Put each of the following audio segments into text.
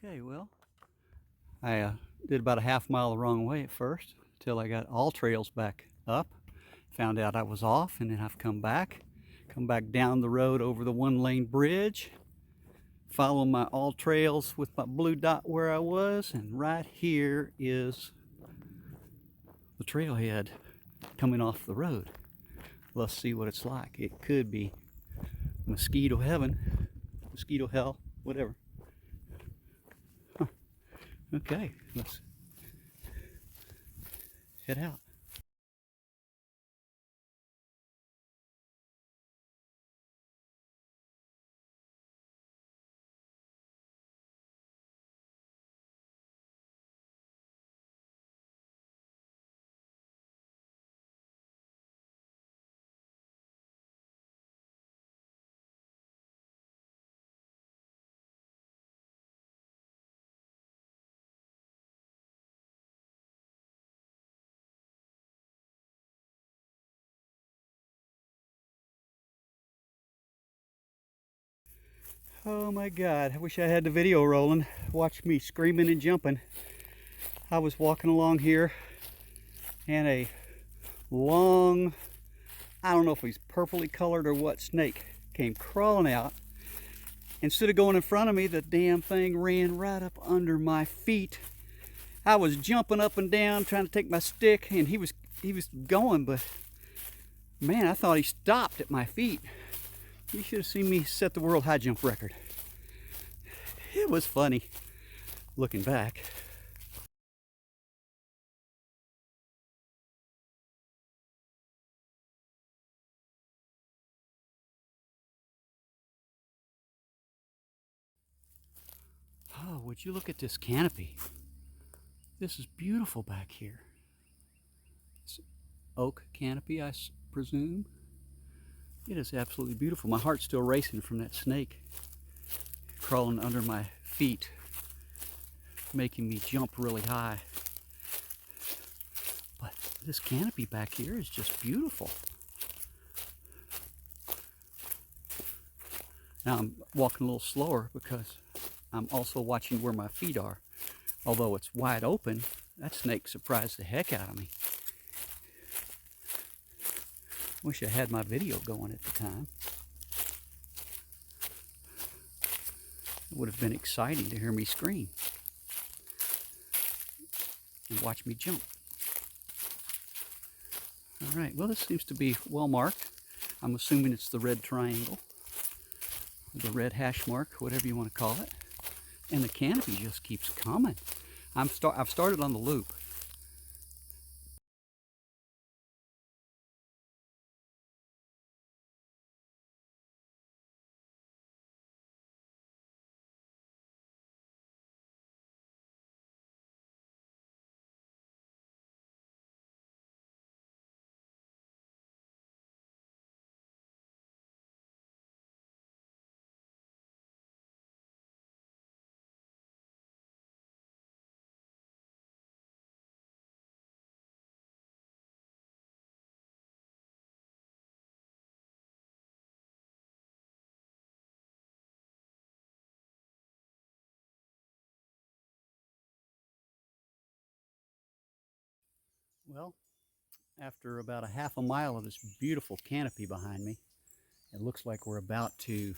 Okay, well, I did about a half mile the wrong way at first until I got all trails back up. Found out I was off, and then I've come back down the road over the one-lane bridge, follow my all trails with my blue dot where I was, and right here is the trailhead coming off the road. Let's see what it's like. It could be mosquito heaven, mosquito hell, whatever. Huh. Okay, let's head out. Oh my God, I wish I had the video rolling. Watch me screaming and jumping. I was walking along here and a long, I don't know if he's purpley colored or what, snake came crawling out. Instead of going in front of me, the damn thing ran right up under my feet. I was jumping up and down trying to take my stick, and he was going, but man, I thought he stopped at my feet. You should have seen me set the world high jump record. It was funny looking back. Oh, would you look at this canopy? This is beautiful back here. It's oak canopy, I presume. It is absolutely beautiful. My heart's still racing from that snake crawling under my feet, making me jump really high. But this canopy back here is just beautiful. Now I'm walking a little slower because I'm also watching where my feet are. Although it's wide open, that snake surprised the heck out of me. Wish I had my video going at the time. It would have been exciting to hear me scream and watch me jump. All right, well, this seems to be well marked. I'm assuming it's the red triangle, the red hash mark, whatever you want to call it. And the canopy just keeps coming. I've started on the loop. Well, after about a half a mile of this beautiful canopy behind me, it looks like we're about to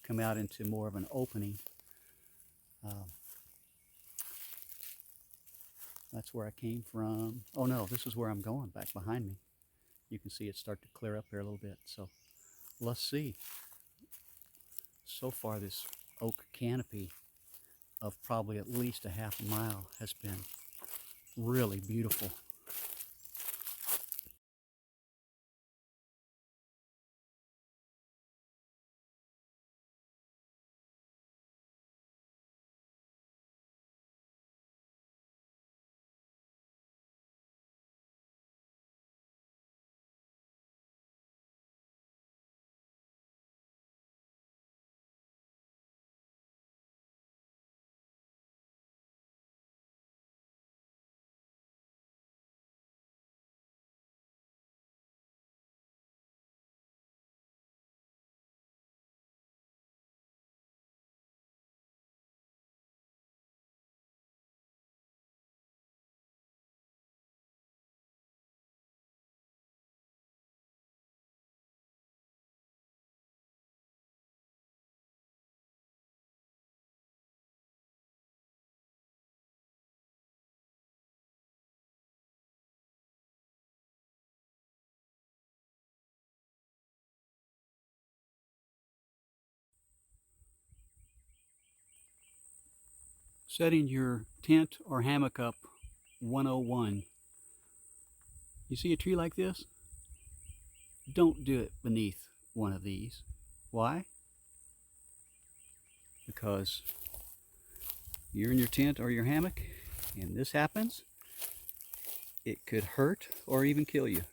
come out into more of an opening. Uh, that's where I came from. Oh no, this is where I'm going, back behind me. You can see it start to clear up here a little bit. So let's see. So far, this oak canopy of probably at least a half a mile has been really beautiful. Setting your tent or hammock up 101. You see a tree like this? Don't do it beneath one of these. Why? Because you're in your tent or your hammock and this happens, it could hurt or even kill you.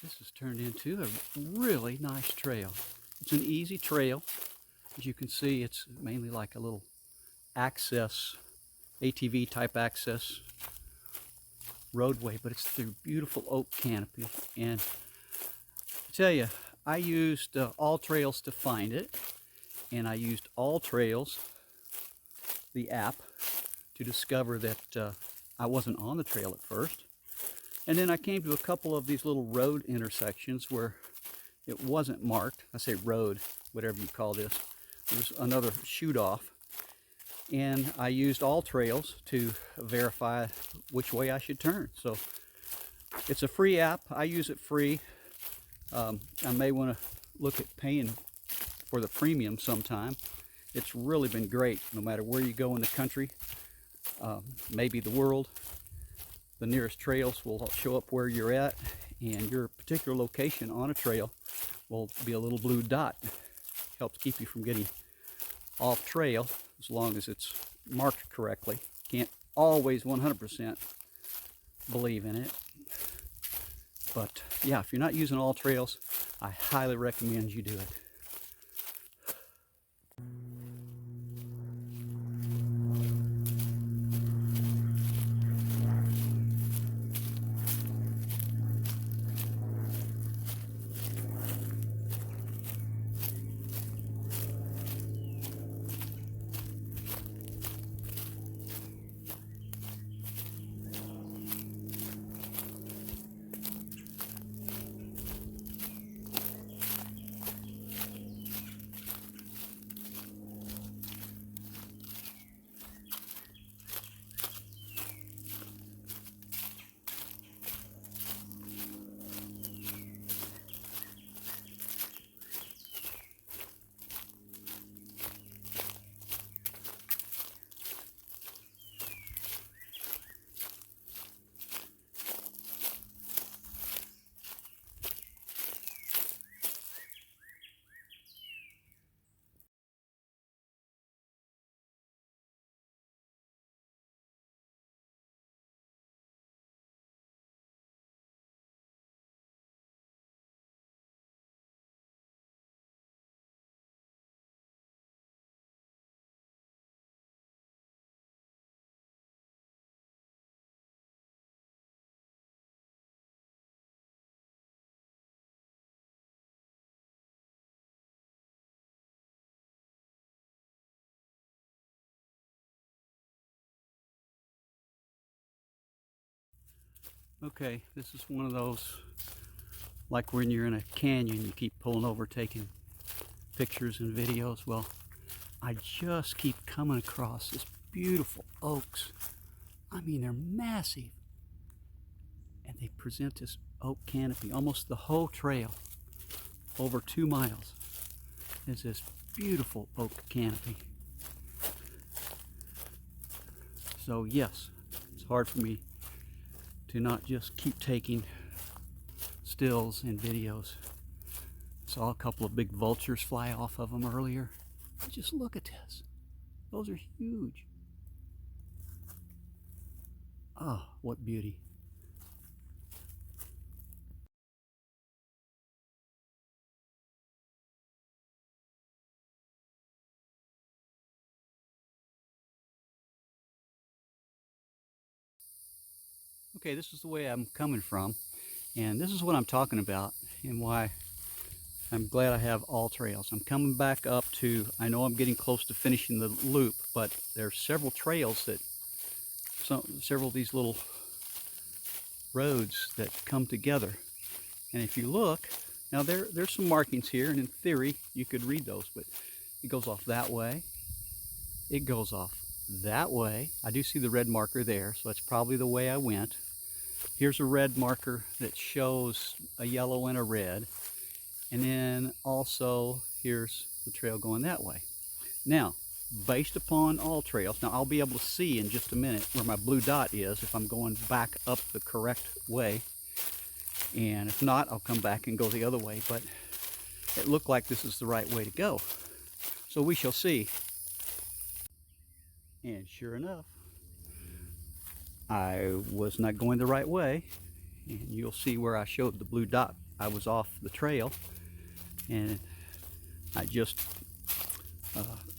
This has turned into a really nice trail. It's an easy trail. As you can see, it's mainly like a little access, ATV type access roadway, but it's through beautiful oak canopy. And I tell you, I used All Trails to find it, and I used All Trails, the app, to discover that I wasn't on the trail at first. And then I came to a couple of these little road intersections where it wasn't marked. I say road, whatever you call this. There was another shoot off. And I used All Trails to verify which way I should turn. So it's a free app. I use it free. I may want to look at paying for the premium sometime. It's really been great no matter where you go in the country, maybe the world. The nearest trails will show up where you're at, and your particular location on a trail will be a little blue dot. Helps keep you from getting off trail as long as it's marked correctly. Can't always 100% believe in it. But yeah, if you're not using All Trails, I highly recommend you do it. Okay, this is one of those, like when you're in a canyon, you keep pulling over, taking pictures and videos. Well, I just keep coming across this beautiful oaks. I mean, they're massive. And they present this oak canopy. Almost the whole trail, over 2 miles, is this beautiful oak canopy. So yes, it's hard for me to not just keep taking stills and videos. Saw a couple of big vultures fly off of them earlier. Just look at this. Those are huge. Oh, what beauty. Okay, this is the way I'm coming from, and this is what I'm talking about and why I'm glad I have all trails. I'm coming back up to, I know I'm getting close to finishing the loop, but there's several trails that, several of these little roads that come together. And if you look, now there's some markings here, and in theory you could read those, but it goes off that way, it goes off that way. I do see the red marker there, so that's probably the way I went. Here's a red marker that shows a yellow and a red, and then also here's the trail going that way. Now, based upon all trails, now I'll be able to see in just a minute where my blue dot is if I'm going back up the correct way, and if not, I'll come back and go the other way, but it looked like this is the right way to go, so we shall see. And sure enough, I was not going the right way, and you'll see where I showed the blue dot. I was off the trail, and I just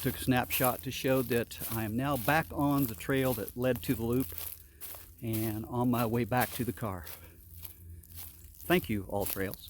took a snapshot to show that I am now back on the trail that led to the loop and on my way back to the car. Thank you, All Trails.